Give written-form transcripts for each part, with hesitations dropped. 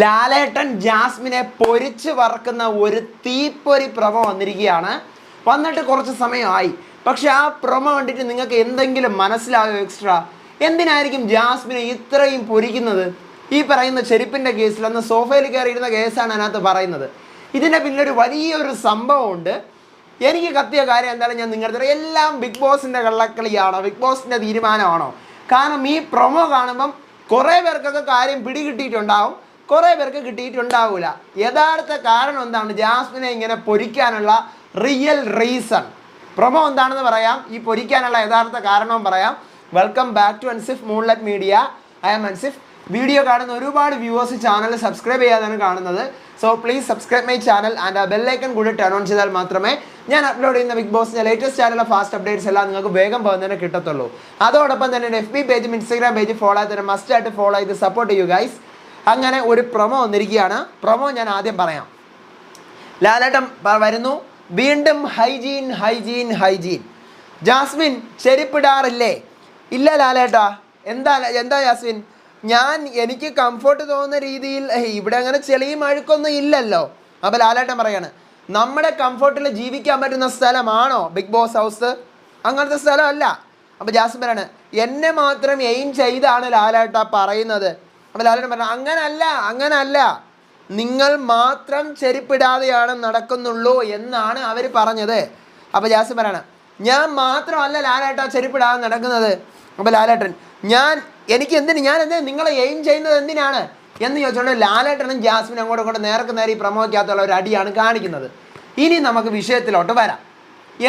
ലാലേട്ടൻ ജാസ്മിനെ പൊരിച്ച് വറക്കുന്ന ഒരു തീപ്പൊരി പ്രൊമോ വന്നിരിക്കുകയാണ്. വന്നിട്ട് കുറച്ച് സമയമായി. പക്ഷെ ആ പ്രൊമോ കണ്ടിട്ട് നിങ്ങൾക്ക് എന്തെങ്കിലും മനസ്സിലായോ? എക്സ്ട്രാ എന്തിനായിരിക്കും ജാസ്മിനെ ഇത്രയും പൊരിക്കുന്നത്? ഈ പറയുന്ന ചെരുപ്പിൻ്റെ കേസിൽ അന്ന് സോഫയിൽ കയറിയിരുന്ന കേസാണ് അതിനകത്ത് പറയുന്നത്. ഇതിൻ്റെ പിന്നിലൊരു വലിയൊരു സംഭവമുണ്ട്. എനിക്ക് കത്തിയ കാര്യം എന്താണ് ഞാൻ നിങ്ങളുടെ എല്ലാം ബിഗ് ബോസിൻ്റെ കള്ളക്കളിയാണോ, ബിഗ് ബോസിൻ്റെ തീരുമാനമാണോ? കാരണം ഈ പ്രൊമോ കാണുമ്പം കുറേ പേർക്കൊക്കെ കാര്യം പിടികിട്ടിയിട്ടുണ്ടാവും, കുറേ പേർക്ക് കിട്ടിയിട്ടുണ്ടാവില്ല. യഥാർത്ഥ കാരണം എന്താണ് ജാസ്മിനെ ഇങ്ങനെ പൊരിക്കാനുള്ള റിയൽ റീസൺ? പ്രൊമോ എന്താണെന്ന് പറയാം, ഈ പൊരിക്കാനുള്ള യഥാർത്ഥ കാരണവും പറയാം. Welcome back to Ansif moonlight media. I am Ansif. Video കാണുന്ന ഒരുപാട് വ്യൂവേഴ്സ് ചാനൽ സബ്സ്ക്രൈബ് ചെയ്യാതാണ് കാണുന്നത്. So please subscribe my channel and ആ ബെല്ലൈക്കൺ കൂടി ടേൺ ഓൺ ചെയ്താൽ മാത്രമേ ഞാൻ അപ്ലോഡ് ചെയ്യുന്ന ബിഗ് ബോസിൻ്റെ ലേറ്റസ്റ്റ് ചാനലിലെ ഫാസ്റ്റ് അപ്ഡേറ്റ്സ് എല്ലാം നിങ്ങൾക്ക് വേഗം പോകുന്നതിന് കിട്ടത്തുള്ളൂ. അതോടൊപ്പം തന്നെ FB പേജും ഇൻസ്റ്റാഗ്രാം പേജ് ഫോളോ ചെയ്തതിന് മസ്റ്റായിട്ട് ഫോളോ ചെയ്ത് സപ്പോർട്ട് ചെയ്യൂ ഗൈസ്. അങ്ങനെ ഒരു പ്രൊമോ വന്നിരിക്കുകയാണ്. പ്രൊമോ ഞാൻ ആദ്യം പറയാം. ലാലേട്ടൻ വരുന്നു, വീണ്ടും ഹൈജീൻ ഹൈജീൻ ഹൈജീൻ. ജാസ്മിൻ ചെരുപ്പിടാറില്ലേ? ഇല്ല ലാലേട്ടാ. എന്താ ജാസ്മിൻ? എനിക്ക് കംഫർട്ട് തോന്നുന്ന രീതിയിൽ ഇവിടെ അങ്ങനെ ചെളിയും അഴുക്കൊന്നും ഇല്ലല്ലോ. അപ്പോൾ ലാലേട്ടൻ പറയാണ്, നമ്മുടെ കംഫർട്ടിൽ ജീവിക്കാൻ പറ്റുന്ന സ്ഥലമാണോ ബിഗ് ബോസ് ഹൗസ്? അങ്ങനത്തെ സ്ഥലമല്ല. അപ്പോൾ ജാസ്മിൻ പറയാണ്, എന്നെ മാത്രം എയിം ചെയ്താണ് ലാലേട്ട പറയുന്നത്. അപ്പോൾ ലാലേട്ടൻ പറഞ്ഞു, അങ്ങനല്ല, നിങ്ങൾ മാത്രം ചെരുപ്പിടാതെയാണ് നടക്കുന്നുള്ളൂ എന്നാണ് അവർ പറഞ്ഞത്. അപ്പോൾ ജാസ്മിൻ പറയാണ്, ഞാൻ മാത്രമല്ല ലാലേട്ട ചെരുപ്പിടാതെ നടക്കുന്നത്. അപ്പോൾ ലാലേട്ടൻ, ഞാൻ നിങ്ങളെ എയിം ചെയ്യുന്നത് എന്തിനാണ് എന്ന് ചോദിച്ചുകൊണ്ട് ലാലേട്ടനും ജാസ്മിൻ അങ്ങോട്ട് നേർക്ക് നേരെ ഈ പ്രമോയ്ക്കകത്തുള്ള ഒരു അടിയാണ് കാണിക്കുന്നത്. ഇനി നമുക്ക് വിഷയത്തിലോട്ട് വരാം.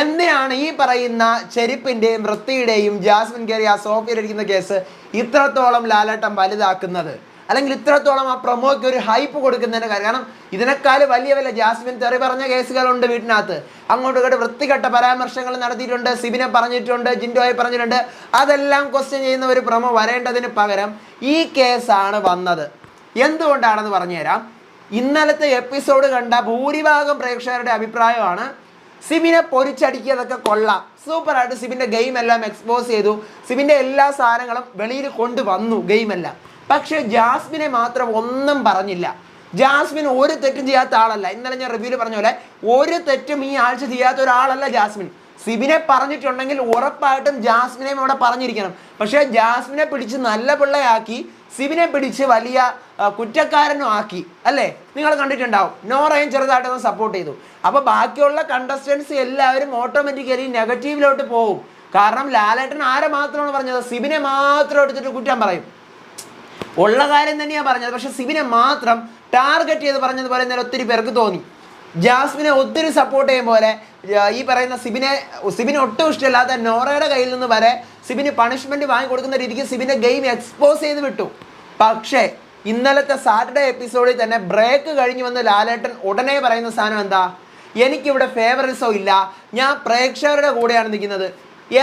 എന്തിനാണ് ഈ പറയുന്ന ചെരുപ്പിൻ്റെയും വൃത്തിയുടെയും ജാസ്മിൻ കയറി ആ സോഫയിലിരിക്കുന്ന കേസ് ഇത്രത്തോളം ലാലേട്ടൻ വലുതാക്കുന്നത്, അല്ലെങ്കിൽ ഇത്രത്തോളം ആ പ്രൊമോയ്ക്ക് ഒരു ഹൈപ്പ് കൊടുക്കുന്നതിന് കാര്യം? കാരണം ഇതിനേക്കാൾ വലിയ ജാസ്മിൻ തെറി പറഞ്ഞ കേസുകളുണ്ട് വീട്ടിനകത്ത്. അങ്ങോട്ടും ഇങ്ങോട്ട് വൃത്തികെട്ട പരാമർശങ്ങൾ നടത്തിയിട്ടുണ്ട്, സിബിനെ പറഞ്ഞിട്ടുണ്ട്, ജിൻഡോയെ പറഞ്ഞിട്ടുണ്ട്. അതെല്ലാം ക്വസ്റ്റ്യൻ ചെയ്യുന്ന ഒരു പ്രൊമോ വരേണ്ടതിന് പകരം ഈ കേസാണ് വന്നത്. എന്തുകൊണ്ടാണെന്ന് പറഞ്ഞുതരാം. ഇന്നലത്തെ എപ്പിസോഡ് കണ്ട ഭൂരിഭാഗം പ്രേക്ഷകരുടെ അഭിപ്രായമാണ്, സിബിനെ പൊരിച്ചടിക്കിയതൊക്കെ കൊള്ളാം, സൂപ്പറായിട്ട് സിബിൻ്റെ ഗെയിം എല്ലാം എക്സ്പോസ് ചെയ്തു, സിബിൻ്റെ എല്ലാ സാധനങ്ങളും വെളിയിൽ കൊണ്ടുവന്നു ഗെയിമെല്ലാം. പക്ഷേ ജാസ്മിനെ മാത്രം ഒന്നും പറഞ്ഞില്ല. ജാസ്മിൻ ഒരു തെറ്റും ചെയ്യാത്ത ആളല്ല. ഇന്നലെ ഞാൻ റിവ്യൂവിൽ പറഞ്ഞ പോലെ ഒരു തെറ്റും ഈ ആഴ്ച ചെയ്യാത്ത ഒരാളല്ല ജാസ്മിൻ. സിബിനെ പറഞ്ഞിട്ടുണ്ടെങ്കിൽ ഉറപ്പായിട്ടും ജാസ്മിനെയും അവിടെ പറഞ്ഞിരിക്കണം. പക്ഷേ ജാസ്മിനെ പിടിച്ച് നല്ല പിള്ളയാക്കി, സിബിനെ പിടിച്ച് വലിയ കുറ്റക്കാരനും ആക്കി, അല്ലേ? നിങ്ങൾ കണ്ടിട്ടുണ്ടാവും. നോറയും ചെറുതായിട്ടൊന്ന് സപ്പോർട്ട് ചെയ്തു. അപ്പോൾ ബാക്കിയുള്ള കണ്ടസ്റ്റൻസ് എല്ലാവരും ഓട്ടോമാറ്റിക്കലി നെഗറ്റീവിലോട്ട് പോകും. കാരണം ലാലേട്ടൻ ആരെ മാത്രമാണ് പറഞ്ഞത്? സിബിനെ മാത്രം എടുത്തിട്ട് കുറ്റം പറയും. ഉള്ള കാര്യം തന്നെയാണ് പറഞ്ഞത്. പക്ഷെ സിബിനെ മാത്രം ടാർഗറ്റ് ചെയ്ത് പറഞ്ഞതുപോലെ ഇന്നലെ ഒത്തിരി പേർക്ക് തോന്നി. ജാസ്മിനെ ഒത്തിരി സപ്പോർട്ട് ചെയ്യും പോലെ ഈ പറയുന്ന സിബിനെ ഒട്ടും ഇഷ്ടമില്ലാത്ത നോറയുടെ കയ്യിൽ നിന്ന് വരെ സിബിന് പണിഷ്മെൻറ്റ് വാങ്ങിക്കൊടുക്കുന്ന രീതിക്ക് സിബിൻ്റെ ഗെയിം എക്സ്പോസ് ചെയ്ത് വിട്ടു. പക്ഷേ ഇന്നലത്തെ സാറ്റർഡേ എപ്പിസോഡിൽ തന്നെ ബ്രേക്ക് കഴിഞ്ഞ് വന്ന് ലാലേട്ടൻ ഉടനെ പറയുന്ന സാധനം എന്താ? എനിക്കിവിടെ ഫേവറിസോ ഇല്ല, ഞാൻ പ്രേക്ഷകരുടെ കൂടെയാണ് നിൽക്കുന്നത്.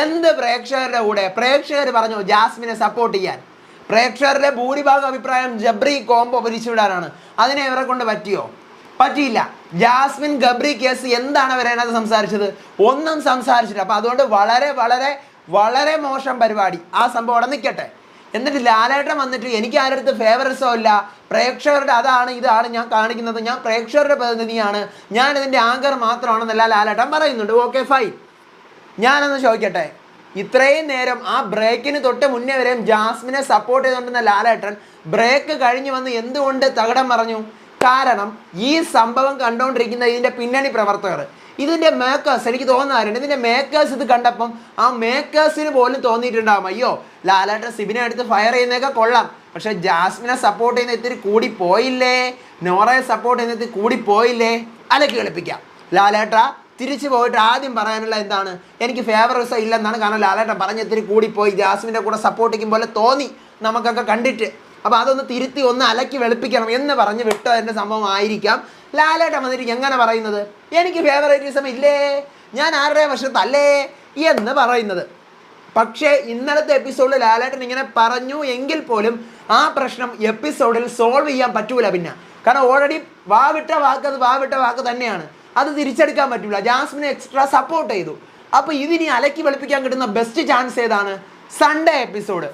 എന്ത് പ്രേക്ഷകരുടെ കൂടെ? പ്രേക്ഷകർ പറഞ്ഞു ജാസ്മിനെ സപ്പോർട്ട് ചെയ്യാൻ. പ്രേക്ഷകരുടെ ഭൂരിഭാഗം അഭിപ്രായം ജബ്രി കോംബോ പിരിച്ചുവിടാനാണ്. അതിനെ ഇവരെ കൊണ്ട് പറ്റിയില്ല. ജാസ്മിൻ ഗബ്രി കേസ് എന്താണ് അവരതിനകത്ത് സംസാരിച്ചത്? ഒന്നും സംസാരിച്ചില്ല. അപ്പോൾ അതുകൊണ്ട് വളരെ വളരെ വളരെ മോശം പരിപാടി. ആ സംഭവം അവിടെ നിൽക്കട്ടെ. എന്നിട്ട് ലാലേട്ടൻ വന്നിട്ട് എനിക്ക് ആരുടെ ഫേവറിസോ ഇല്ല, പ്രേക്ഷകരുടെ ഇതാണ് ഞാൻ കാണിക്കുന്നത്, ഞാൻ പ്രേക്ഷകരുടെ പ്രതിനിധിയാണ്, ഞാൻ ഇതിൻ്റെ ആങ്കർ മാത്രമാണെന്നല്ല ലാലേട്ടൻ പറയുന്നുണ്ട്. Okay fine. ഞാനൊന്ന് ചോദിക്കട്ടെ, ഇത്രയും നേരം ആ ബ്രേക്കിന് തൊട്ട് മുന്നേ വരെയും ജാസ്മിനെ സപ്പോർട്ട് ചെയ്തുകൊണ്ടിരുന്ന ലാലേട്ടൻ ബ്രേക്ക് കഴിഞ്ഞ് വന്ന് എന്തുകൊണ്ട് തകിടം പറഞ്ഞു? കാരണം ഈ സംഭവം കണ്ടുകൊണ്ടിരിക്കുന്ന ഇതിൻ്റെ പിന്നണി പ്രവർത്തകർ, ഇതിൻ്റെ മേക്കേഴ്സ്, എനിക്ക് തോന്നാറുണ്ട് ഇതിൻ്റെ മേക്കേഴ്സ് ഇത് കണ്ടപ്പം ആ മേക്കേഴ്സിന് പോലും തോന്നിയിട്ടുണ്ടാകും, അയ്യോ ലാലേട്ടൻ സിബിനെ എടുത്ത് ഫയർ ചെയ്യുന്നതൊക്കെ കൊള്ളാം, പക്ഷേ ജാസ്മിനെ സപ്പോർട്ട് ചെയ്യുന്ന ഇത്തിരി കൂടി പോയില്ലേ, നോറയെ സപ്പോർട്ട് ചെയ്യുന്ന ഇത്തിരി കൂടി പോയില്ലേ, അലക്കി കളിപ്പിക്കാം. ലാലേട്ട തിരിച്ചു പോയിട്ട് ആദ്യം പറയാനുള്ള എന്താണ്? എനിക്ക് ഫേവറിസം ഇല്ലെന്നാണ്. കാരണം ലാലേട്ടൻ പറഞ്ഞ ഇത്തിരി കൂടിപ്പോയി, ജാസ്മിൻ്റെ കൂടെ സപ്പോർട്ട് ചെയ്യും പോലെ തോന്നി നമുക്കൊക്കെ കണ്ടിട്ട്. അപ്പോൾ അതൊന്ന് തിരുത്തി ഒന്ന് അലക്കി വെളുപ്പിക്കണം എന്ന് പറഞ്ഞ് വിട്ടതിൻ്റെ സംഭവം ആയിരിക്കാം ലാലേട്ടൻ വന്നിട്ട് എങ്ങനെ പറയുന്നത്, എനിക്ക് ഫേവറേറ്റിസം ഇല്ലേ, ഞാൻ ആരുടെ വശത്തല്ലേ എന്ന് പറയുന്നത്. പക്ഷേ ഇന്നലത്തെ എപ്പിസോഡിൽ ലാലേട്ടൻ ഇങ്ങനെ പറഞ്ഞു എങ്കിൽ പോലും ആ പ്രശ്നം എപ്പിസോഡിൽ സോൾവ് ചെയ്യാൻ പറ്റൂല. പിന്നെ കാരണം ഓൾറെഡി വാവിട്ട വാക്ക് തന്നെയാണ്, അത് തിരിച്ചെടുക്കാൻ പറ്റില്ല. ജാസ്മിനെ എക്സ്ട്രാ സപ്പോർട്ട് ചെയ്തു. അപ്പോൾ ഇതിനി അലക്കി വെളുപ്പിക്കാൻ കിട്ടുന്ന ബെസ്റ്റ് ചാൻസ് ഏതാണ്? Sunday episode.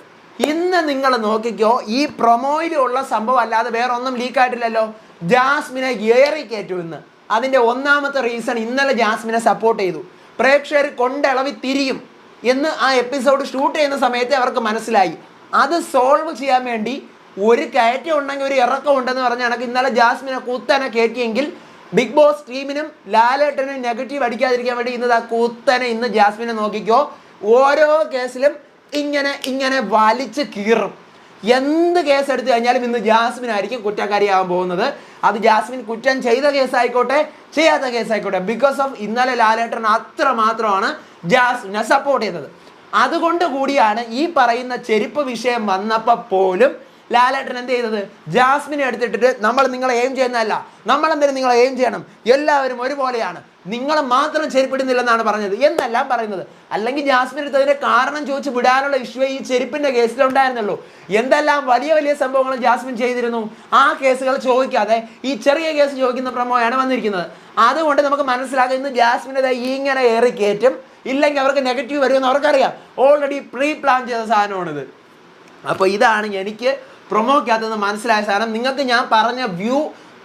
ഇന്ന് നിങ്ങൾ നോക്കിക്കോ, ഈ പ്രൊമോയിലുള്ള സംഭവം അല്ലാതെ വേറെ ഒന്നും ലീക്കായിട്ടില്ലല്ലോ. ജാസ്മിനെ ഏറി കയറ്റു ഇന്ന്. അതിൻ്റെ ഒന്നാമത്തെ റീസൺ ഇന്നലെ ജാസ്മിനെ സപ്പോർട്ട് ചെയ്തു. പ്രേക്ഷകർ കൊണ്ടിളവി തിരിയും എന്ന് ആ എപ്പിസോഡ് ഷൂട്ട് ചെയ്യുന്ന സമയത്ത് അവർക്ക് മനസ്സിലായി. അത് സോൾവ് ചെയ്യാൻ വേണ്ടി ഒരു കയറ്റം ഉണ്ടെങ്കിൽ ഒരു ഇറക്കം ഉണ്ടെന്ന് പറഞ്ഞ കണക്ക് ഇന്നലെ ജാസ്മിനെ കുത്തനെ കയറ്റിയെങ്കിൽ ബിഗ് ബോസ് ടീമിനും ലാലേട്ടനും നെഗറ്റീവ് അടിക്കാതിരിക്കാൻ വേണ്ടി ഇന്ന് കുത്തനെ ഇന്ന് ജാസ്മിനെ നോക്കിക്കോ, ഓരോ കേസിലും ഇങ്ങനെ വലിച്ച് കീറും. എന്ത് കേസ് എടുത്തു കഴിഞ്ഞാലും ഇന്ന് ജാസ്മിൻ ആയിരിക്കും കുറ്റക്കാരിയാവാൻ പോകുന്നത്. അത് ജാസ്മിൻ കുറ്റം ചെയ്ത കേസായിക്കോട്ടെ ചെയ്യാത്ത കേസായിക്കോട്ടെ, ബിക്കോസ് ഓഫ് ഇന്നലെ ലാലേട്ടൻ അത്ര മാത്രമാണ് ജാസ്മിനെ സപ്പോർട്ട് ചെയ്തത്. അതുകൊണ്ട് കൂടിയാണ് ഈ പറയുന്ന ചെരുപ്പ് വിഷയം വന്നപ്പോൾ പോലും ലാലേട്ടൻ എന്ത് ചെയ്തത്, ജാസ്മിനെ എടുത്തിട്ടിട്ട് നമ്മൾ നിങ്ങളെ എയിം ചെയ്യുന്നതല്ല, നമ്മളെന്തിനും നിങ്ങളെ എയിം ചെയ്യണം, എല്ലാവരും ഒരുപോലെയാണ്, നിങ്ങൾ മാത്രം ചെരുപ്പിടുന്നില്ലെന്നാണ് പറഞ്ഞത് എന്നെല്ലാം പറയുന്നത്. അല്ലെങ്കിൽ ജാസ്മിൻ എടുത്തതിന്റെ കാരണം ചോദിച്ച് വിടാനുള്ള ഇഷ്യൂ ഈ ചെരുപ്പിന്റെ കേസിലുണ്ടായിരുന്നുള്ളൂ. എന്തെല്ലാം വലിയ വലിയ സംഭവങ്ങളും ജാസ്മിൻ ചെയ്തിരുന്നു. ആ കേസുകൾ ചോദിക്കാതെ ഈ ചെറിയ കേസ് ചോദിക്കുന്ന പ്രമോയാണ് വന്നിരിക്കുന്നത്. അതുകൊണ്ട് നമുക്ക് മനസ്സിലാക്കുക ഇന്ന് ജാസ്മിനെ ഇങ്ങനെ ഏറി കയറ്റും, ഇല്ലെങ്കിൽ അവർക്ക് നെഗറ്റീവ് വരുമെന്ന് അവർക്കറിയാം. ഓൾറെഡി പ്രീ പ്ലാൻ ചെയ്ത സാധനമാണിത്. അപ്പോൾ ഇതാണ് എനിക്ക് പ്രൊമോക്കകത്തുനിന്ന് മനസ്സിലായ സാധനം. നിങ്ങൾക്ക് ഞാൻ പറഞ്ഞ വ്യൂ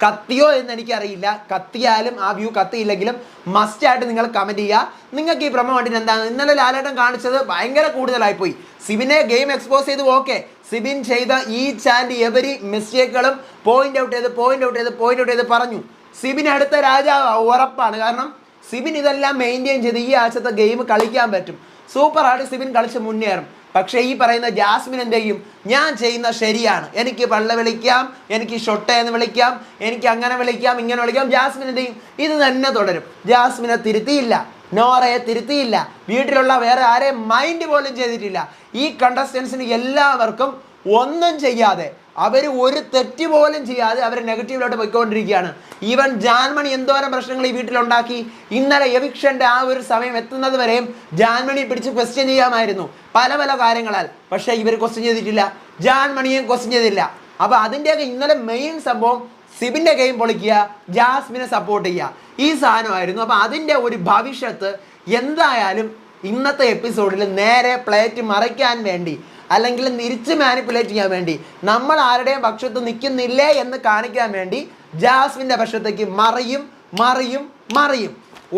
കത്തിയോ എന്ന് എനിക്കറിയില്ല. കത്തിയാലും ആ വ്യൂ കത്തിയില്ലെങ്കിലും മസ്റ്റായിട്ട് നിങ്ങൾ കമൻറ്റ് ചെയ്യുക. നിങ്ങൾക്ക് ഈ പ്രൊമോ കണ്ടിട്ട് എന്താണ്? ഇന്നലെ ലാലേട്ടൻ കാണിച്ചത് ഭയങ്കര കൂടുതലായിപ്പോയി. സിബിനെ ഗെയിം എക്സ്പോസ് ചെയ്തു, ഓക്കെ. സിബിൻ ചെയ്ത ഈച്ച് ആൻഡ് എവരി മിസ്റ്റേക്കുകളും പോയിന്റ് ഔട്ട് ചെയ്ത് പറഞ്ഞു. സിബിൻ അടുത്ത രാജാവ് ഉറപ്പാണ്. കാരണം സിബിൻ ഇതെല്ലാം മെയിൻറ്റെയിൻ ചെയ്ത് ഈ ആഴ്ചത്തെ ഗെയിം കളിക്കാൻ പറ്റും. സൂപ്പറായിട്ട് സിബിൻ കളിച്ച് മുന്നേറും. പക്ഷേ ഈ പറയുന്ന ജാസ്മിൻ എന്ത് ചെയ്യും? ഞാൻ ചെയ്യുന്ന ശരിയാണ്, എനിക്ക് പള്ള വിളിക്കാം, എനിക്ക് ഷൊട്ട എന്ന് വിളിക്കാം, എനിക്ക് അങ്ങനെ വിളിക്കാം, ഇങ്ങനെ വിളിക്കാം. ജാസ്മിൻ എന്ത് ചെയ്യും? ഇത് തന്നെ തുടരും. ജാസ്മിനെ തിരുത്തിയില്ല, നോറയെ തിരുത്തിയില്ല, വീട്ടിലുള്ള വേറെ ആരെയും മൈൻഡ് പോലും ചെയ്തിട്ടില്ല. ഈ കണ്ടസ്റ്റൻസിന് എല്ലാവർക്കും ഒന്നും ചെയ്യാതെ, അവർ ഒരു തെറ്റ് പോലും ചെയ്യാതെ അവർ നെഗറ്റീവിലോട്ട് പോയിക്കൊണ്ടിരിക്കുകയാണ്. ഈവൻ ജാൻമണി എന്തോരം പ്രശ്നങ്ങൾ ഈ വീട്ടിലുണ്ടാക്കി. ഇന്നലെ എവിക്ഷൻ്റെ ആ ഒരു സമയം എത്തുന്നത് വരെയും ജാൻമണി പിടിച്ച് ക്വസ്റ്റ്യൻ ചെയ്യാമായിരുന്നു പല കാര്യങ്ങളാൽ. പക്ഷേ ഇവർ ക്വസ്റ്റ്യൻ ചെയ്തിട്ടില്ല, ജാൻമണിയും ക്വസ്റ്റ്യൻ ചെയ്തില്ല. അപ്പോൾ അതിൻ്റെയൊക്കെ ഇന്നലെ മെയിൻ സംഭവം സിബിൻ്റെ ഗെയിം പൊളിക്കുക, ജാസ്മിനെ സപ്പോർട്ട് ചെയ്യുക, ഈ സാധനമായിരുന്നു. അപ്പോൾ അതിൻ്റെ ഒരു ഭവിഷ്യത്ത് എന്തായാലും ഇന്നത്തെ എപ്പിസോഡിൽ നേരെ പ്ലേറ്റ് മറയ്ക്കാൻ വേണ്ടി, അല്ലെങ്കിൽ തിരിച്ച് മാനിപ്പുലേറ്റ് ചെയ്യാൻ വേണ്ടി, നമ്മൾ ആരുടെയും പക്ഷത്ത് നിൽക്കുന്നില്ലേ എന്ന് കാണിക്കാൻ വേണ്ടി ജാസ്മിൻ്റെ പക്ഷത്തേക്ക് മറിയും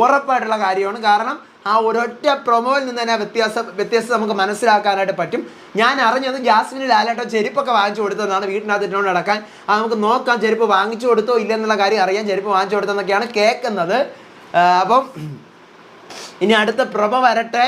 ഉറപ്പായിട്ടുള്ള കാര്യമാണ്. കാരണം ആ ഒരൊറ്റ പ്രൊമോയിൽ നിന്ന് തന്നെ വ്യത്യാസം നമുക്ക് മനസ്സിലാക്കാനായിട്ട് പറ്റും. ഞാൻ അറിഞ്ഞത് ജാസ്മിന് ലാലേട്ടൻ ചെരുപ്പൊക്കെ വാങ്ങിച്ചു കൊടുത്തതാണ് വീട്ടിനകത്ത് ഇട്ടുകൊണ്ട് നടക്കാൻ. അത് നമുക്ക് നോക്കാം, ചെരുപ്പ് വാങ്ങിച്ചു കൊടുത്തോ ഇല്ലെന്നുള്ള കാര്യം അറിയാം. ചെരുപ്പ് വാങ്ങിച്ചു കൊടുത്തെന്നൊക്കെയാണ് കേൾക്കുന്നത്. അപ്പം ഇനി അടുത്ത പ്രൊമോ വരട്ടെ.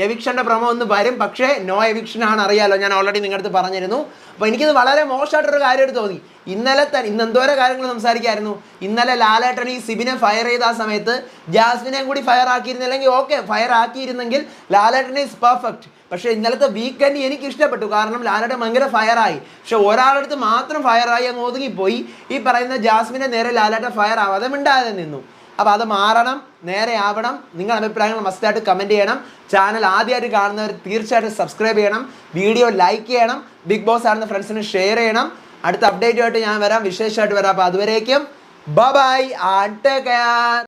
എവിക്ഷൻ്റെ പ്രൊമോ ഒന്ന് വരും, പക്ഷേ നോ എവിക്ഷൻ ആണ്, അറിയാലോ, ഞാൻ ഓൾറെഡി നിങ്ങളുടെ അടുത്ത് പറഞ്ഞിരുന്നു. അപ്പോൾ എനിക്കിത് വളരെ മോശമായിട്ടൊരു കാര്യമായിട്ട് തോന്നി. ഇന്ന് എന്തോരോ കാര്യങ്ങൾ സംസാരിക്കായിരുന്നു. ഇന്നലെ ലാലേട്ടൻ ഈ സിബിനെ ഫയർ ചെയ്ത ആ സമയത്ത് ജാസ്മിനെയും കൂടി ഫയർ ആക്കിയിരുന്നില്ലെങ്കിൽ ഓക്കെ, ഫയർ ആക്കിയിരുന്നെങ്കിൽ ലാലേട്ടൻ ഈസ് പെർഫെക്റ്റ്. പക്ഷേ ഇന്നലത്തെ വീക്കെൻഡ് എനിക്ക് ഇഷ്ടപ്പെട്ടു. കാരണം ലാലേട്ടൻ ഭയങ്കര ഫയറായി. പക്ഷെ ഒരാളടുത്ത് മാത്രം ഫയറായി അങ്ങ് ഒതുങ്ങിപ്പോയി. ഈ പറയുന്ന ജാസ്മിനെ നേരെ ലാലേട്ടൻ ഫയർ ആവാതെ മിണ്ടാതെ നിന്നു. അപ്പോൾ അത് മാറണം, നേരെ ആവണം. നിങ്ങളുടെ അഭിപ്രായങ്ങൾ മസ്റ്റായിട്ട് കമൻറ്റ് ചെയ്യണം. ചാനൽ ആദ്യമായിട്ട് കാണുന്നവർ തീർച്ചയായിട്ടും സബ്സ്ക്രൈബ് ചെയ്യണം, വീഡിയോ ലൈക്ക് ചെയ്യണം, ബിഗ് ബോസ് ആണെന്ന ഫ്രണ്ട്സിന് ഷെയർ ചെയ്യണം. അടുത്ത അപ്ഡേറ്റുമായിട്ട് ഞാൻ വരാം, വിശേഷമായിട്ട് വരാം. അപ്പോൾ അതുവരേക്കും ബൈ ആൻഡ് ടേക്ക് കെയർ.